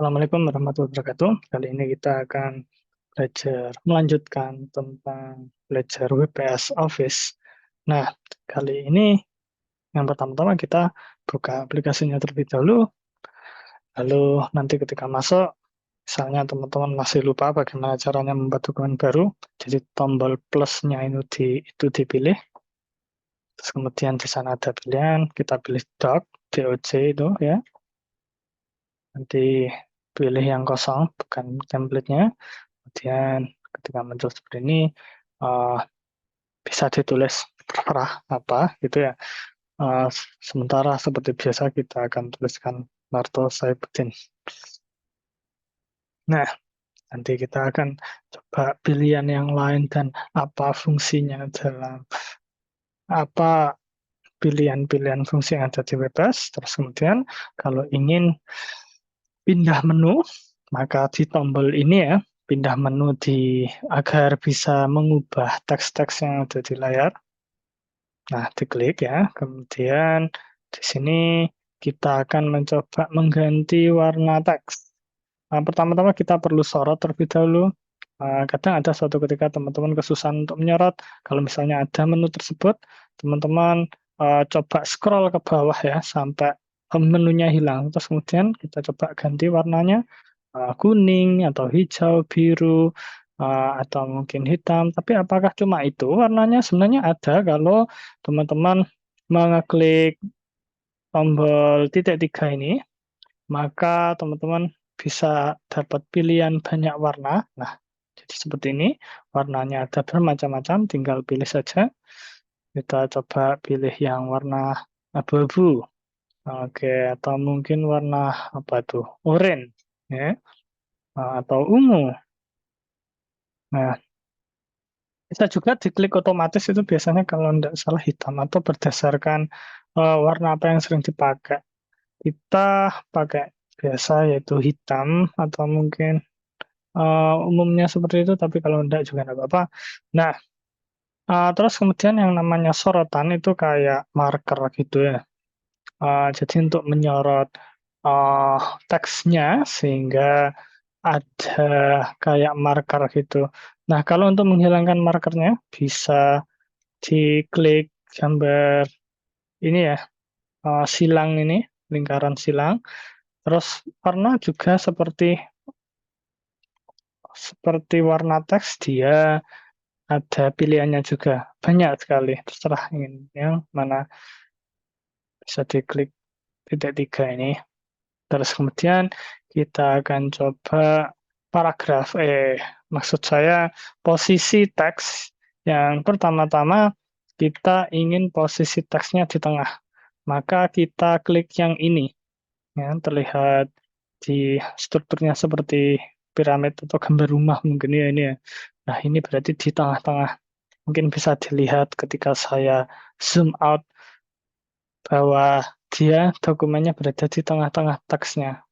Assalamualaikum warahmatullahi wabarakatuh. Kali ini kita akan melanjutkan tentang belajar WPS Office. Nah, kali ini yang pertama-tama kita buka aplikasinya terlebih dahulu, lalu nanti ketika masuk, misalnya teman-teman masih lupa bagaimana caranya membuat dokumen baru, jadi tombol plusnya itu dipilih, terus kemudian di sana ada pilihan, kita pilih doc itu ya, nanti pilih yang kosong, bukan template-nya. Kemudian ketika muncul seperti ini, uh, bisa ditulis terserah apa gitu ya. Sementara seperti biasa kita akan tuliskan Narto Saifuddin. Nah, nanti kita akan coba pilihan yang lain dan apa fungsinya dalam apa pilihan-pilihan fungsi yang ada di WPS. Terus kemudian kalau ingin pindah menu, maka di tombol ini ya, pindah menu agar bisa mengubah teks-teks yang ada di layar. Nah, diklik ya. Kemudian di sini kita akan mencoba mengganti warna teks. Nah, pertama-tama kita perlu sorot terlebih dahulu. Kadang ada suatu ketika teman-teman kesusahan untuk menyorot. Kalau misalnya ada menu tersebut, teman-teman coba scroll ke bawah ya sampai menunya hilang. Terus kemudian kita coba ganti warnanya kuning atau hijau, biru, atau mungkin hitam. Tapi apakah cuma itu warnanya? Sebenarnya ada kalau teman-teman mengeklik tombol titik tiga ini, maka teman-teman bisa dapat pilihan banyak warna. Nah, jadi seperti ini, warnanya ada bermacam-macam, tinggal pilih saja. Kita coba pilih yang warna abu-abu. Oke, atau mungkin warna apa tuh? Oranye, ya, atau ungu. Nah, bisa juga diklik otomatis itu biasanya kalau tidak salah hitam atau berdasarkan warna apa yang sering dipakai. Kita pakai biasa yaitu hitam atau mungkin umumnya seperti itu, tapi kalau tidak juga tidak apa-apa. Nah, terus kemudian yang namanya sorotan itu kayak marker gitu ya. Jadi untuk menyorot uh, teksnya sehingga ada kayak marker gitu. Nah, kalau untuk menghilangkan markernya bisa diklik gambar ini ya, silang ini, lingkaran silang. Terus warna juga seperti warna teks dia ada pilihannya juga. Banyak sekali, terserah ingin yang mana bisa diklik titik tiga ini. Terus kemudian kita akan coba paragraf, maksud saya posisi teks yang pertama-tama kita ingin posisi teksnya di tengah. Maka kita klik yang ini, ya, terlihat di strukturnya seperti piramid atau gambar rumah mungkin ya ini ya. Nah ini berarti di tengah-tengah. Mungkin bisa dilihat ketika saya zoom out bahwa dia dokumennya berada di tengah-tengah teksnya.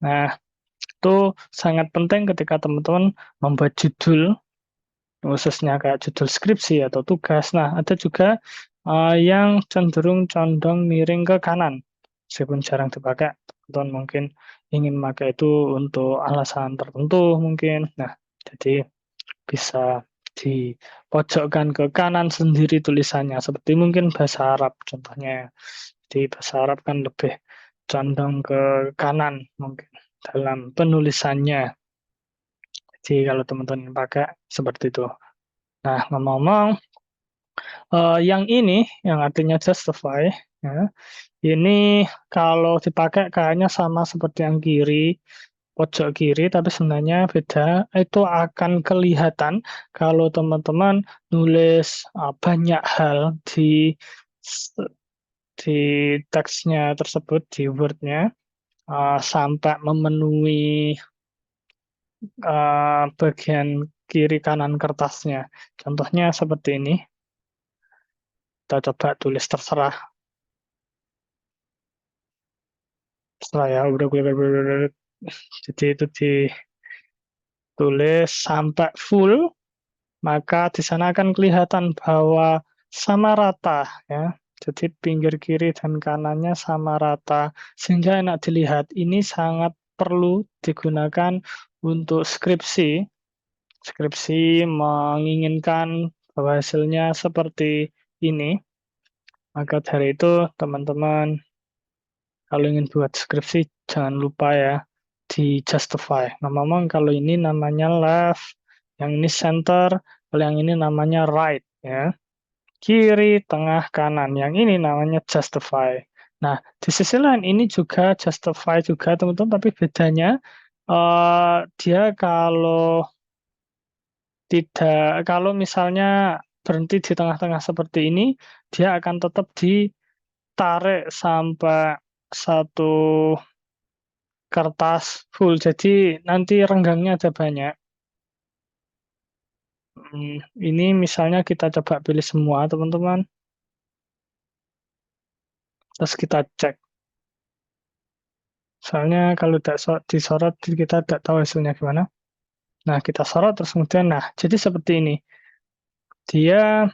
Nah, itu sangat penting ketika teman-teman membuat judul, khususnya kayak judul skripsi atau tugas. Nah, ada juga yang cenderung condong miring ke kanan, meskipun jarang dipakai. Teman-teman mungkin ingin memakai itu untuk alasan tertentu mungkin. Nah, jadi bisa dipojokkan ke kanan sendiri tulisannya, seperti mungkin bahasa Arab contohnya. Jadi bahasa Arab kan lebih condong ke kanan mungkin dalam penulisannya. Jadi kalau teman-teman pakai seperti itu. Nah, ngomong-ngomong, yang ini, yang artinya justify, ya, ini kalau dipakai kayaknya sama seperti yang kiri, pojok kiri, tapi sebenarnya beda. Itu akan kelihatan kalau teman-teman nulis banyak hal di teksnya tersebut, di Word-nya, sampai memenuhi bagian kiri kanan kertasnya. Contohnya seperti ini. Kita coba tulis terserah. Terserah ya, udah. Jadi itu ditulis sampai full, maka di sana akan kelihatan bahwa sama rata ya. Jadi pinggir kiri dan kanannya sama rata sehingga enak dilihat. Ini sangat perlu digunakan untuk skripsi. Skripsi menginginkan bahwa hasilnya seperti ini. Maka dari itu, teman-teman, kalau ingin buat skripsi, jangan lupa ya, di justify. Ngomong-ngomong, kalau ini namanya left, yang ini center, kalau yang ini namanya right, ya. Kiri, tengah, kanan. Yang ini namanya justify. Nah, di sisi lain ini juga justify juga, teman-teman, tapi bedanya, dia kalau misalnya berhenti di tengah-tengah seperti ini, dia akan tetap ditarik sampai satu kertas full. Jadi nanti renggangnya ada banyak. Ini misalnya kita coba pilih semua, teman-teman. Terus kita cek. Soalnya kalau tidak disorot, kita tidak tahu hasilnya gimana. Nah, kita sorot terus kemudian, nah, jadi seperti ini. Dia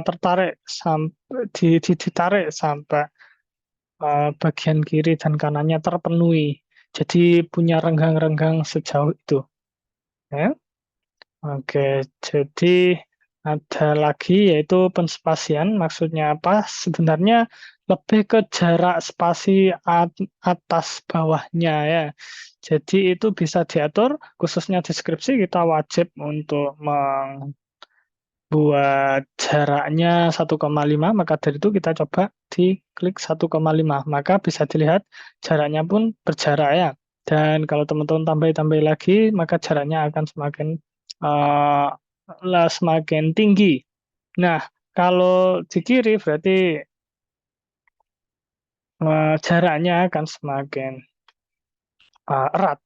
tertarik sampai ditarik sampai bagian kiri dan kanannya terpenuhi. Jadi punya renggang-renggang sejauh itu. Ya. Oke, jadi ada lagi yaitu penspasian. Maksudnya apa? Sebenarnya lebih ke jarak spasi atas bawahnya ya. Jadi itu bisa diatur, khususnya deskripsi kita wajib untuk buat jaraknya 1,5, maka dari itu kita coba diklik 1,5, maka bisa dilihat jaraknya pun berjarak ya. Dan kalau teman-teman tambah-tambah lagi, maka jaraknya akan uh, semakin tinggi. Nah, kalau di kiri berarti jaraknya akan semakin erat.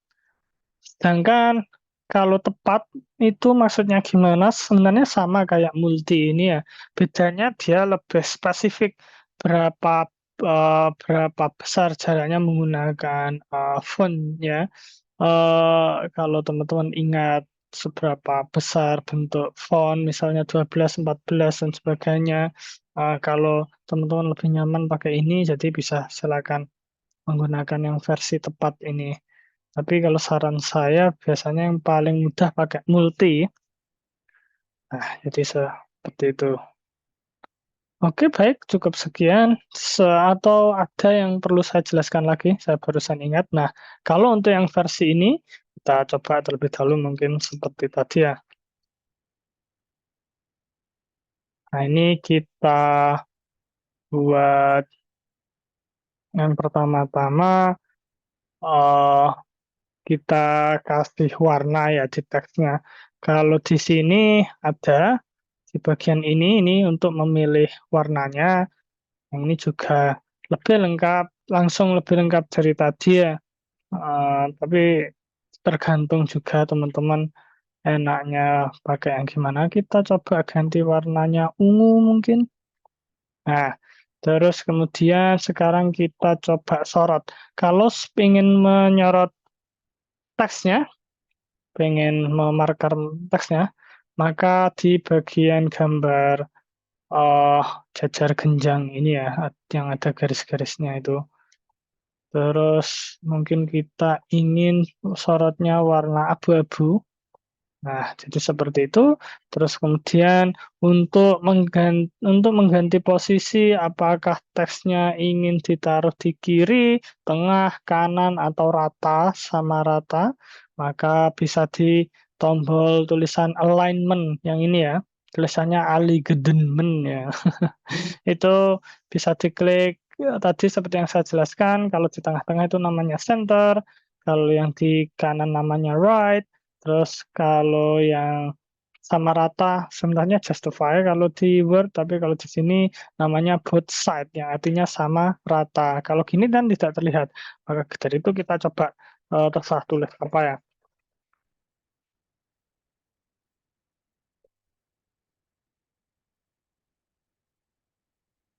Sedangkan kalau tepat itu maksudnya gimana? Sebenarnya sama kayak multi ini ya. Bedanya dia lebih spesifik berapa berapa besar jaraknya menggunakan font ya. Kalau teman-teman ingat seberapa besar bentuk font, misalnya 12, 14 dan sebagainya. Kalau teman-teman lebih nyaman pakai ini, jadi bisa silakan menggunakan yang versi tepat ini. Tapi kalau saran saya biasanya yang paling mudah pakai multi. Nah, jadi seperti itu. Oke, baik, cukup sekian. Atau ada yang perlu saya jelaskan lagi? Saya barusan ingat. Nah, kalau untuk yang versi ini, kita coba terlebih dahulu mungkin seperti tadi ya. Nah, ini kita buat yang pertama-tama, eh kita kasih warna ya di teksnya. Kalau di sini ada di bagian ini untuk memilih warnanya. Yang ini juga lebih lengkap, langsung lebih lengkap dari tadi ya. Tapi tergantung juga teman-teman enaknya pakai yang gimana. Kita coba ganti warnanya ungu mungkin. Nah, terus kemudian sekarang kita coba sorot. Kalau ingin menyorot teksnya, pengen memarker teksnya, maka di bagian gambar eh jajar genjang ini ya, yang ada garis-garisnya itu. Terus mungkin kita ingin sorotnya warna abu-abu. Nah, jadi seperti itu. Terus kemudian untuk mengganti posisi, apakah teksnya ingin ditaruh di kiri, tengah, kanan, atau rata sama rata, maka bisa di tombol tulisan alignment yang ini ya. Tulisannya alignment ya. Itu bisa diklik tadi seperti yang saya jelaskan, kalau di tengah-tengah itu namanya center, kalau yang di kanan namanya right, terus kalau yang sama rata sebenarnya justify kalau di Word, tapi kalau di sini namanya both side, yang artinya sama rata. Kalau gini kan tidak terlihat, maka dari itu kita coba terserah tulis apa ya.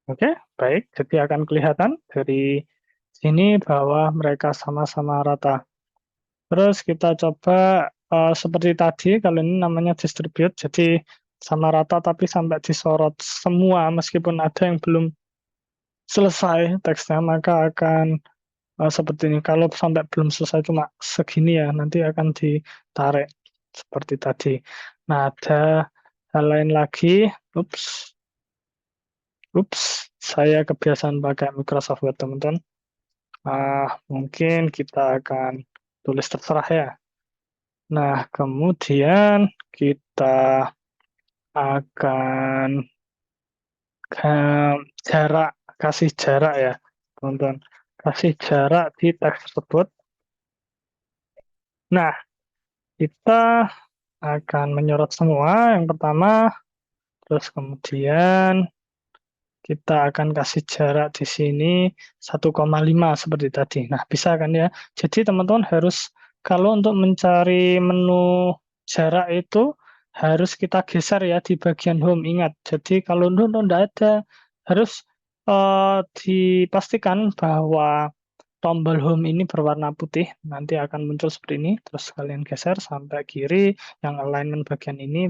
Oke, baik. Jadi akan kelihatan dari sini bahwa mereka sama-sama rata. Terus kita coba seperti tadi, kalau ini namanya distribute, jadi sama rata tapi sampai disorot semua meskipun ada yang belum selesai teksnya, maka akan seperti ini. Kalau sampai belum selesai cuma segini ya, nanti akan ditarik seperti tadi. Nah, ada hal lain lagi. Ups, ups, saya kebiasaan pakai Microsoft Word, teman-teman. Mungkin kita akan tulis terserah ya. Nah, kemudian kita akan jarak, kasih jarak ya, teman-teman. Kasih jarak di teks tersebut. Nah, kita akan menyorot semua. Yang pertama, terus kemudian kita akan kasih jarak di sini 1,5 seperti tadi. Nah, bisa kan ya? Jadi teman-teman harus, kalau untuk mencari menu jarak itu harus kita geser ya di bagian home. Ingat, jadi kalau tidak ada, harus dipastikan bahwa tombol home ini berwarna putih. Nanti akan muncul seperti ini. Terus kalian geser sampai kiri, yang alignment bagian ini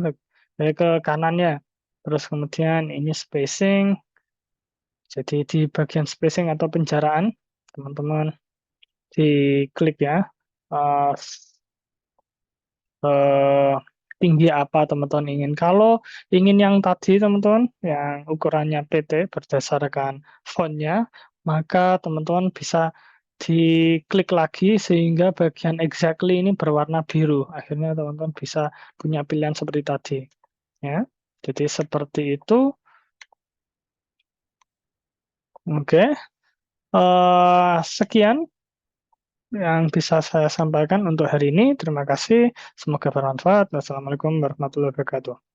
ke kanannya. Terus kemudian ini spacing. Jadi di bagian spacing atau penjaraan, teman-teman diklik ya. eh, tinggi apa teman-teman ingin. Kalau ingin yang tadi teman-teman, yang ukurannya PT berdasarkan fontnya, maka teman-teman bisa diklik lagi sehingga bagian exactly ini berwarna biru. Akhirnya teman-teman bisa punya pilihan seperti tadi. Ya, jadi seperti itu. Oke. Sekian yang bisa saya sampaikan untuk hari ini. Terima kasih. Semoga bermanfaat. Wassalamualaikum warahmatullahi wabarakatuh.